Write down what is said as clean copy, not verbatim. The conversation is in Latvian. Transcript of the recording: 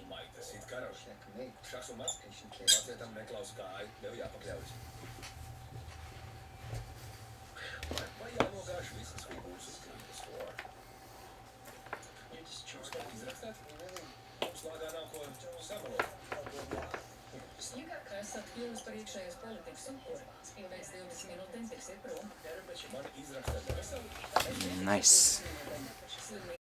Maitas, it karoš. Šaks un mats. Macietam neklaus kāju, tev jāpakļaujas. Vai jānogāž visas figūras uz grīdas for? Jūs kaut izrakstāt? Mums lāgā nav ko samalot. Esat kļuvis par iekšējās politikas upuri. Pēc 20 minūtēm tiksiet prom. Mani izrakstāt veselu? Nice.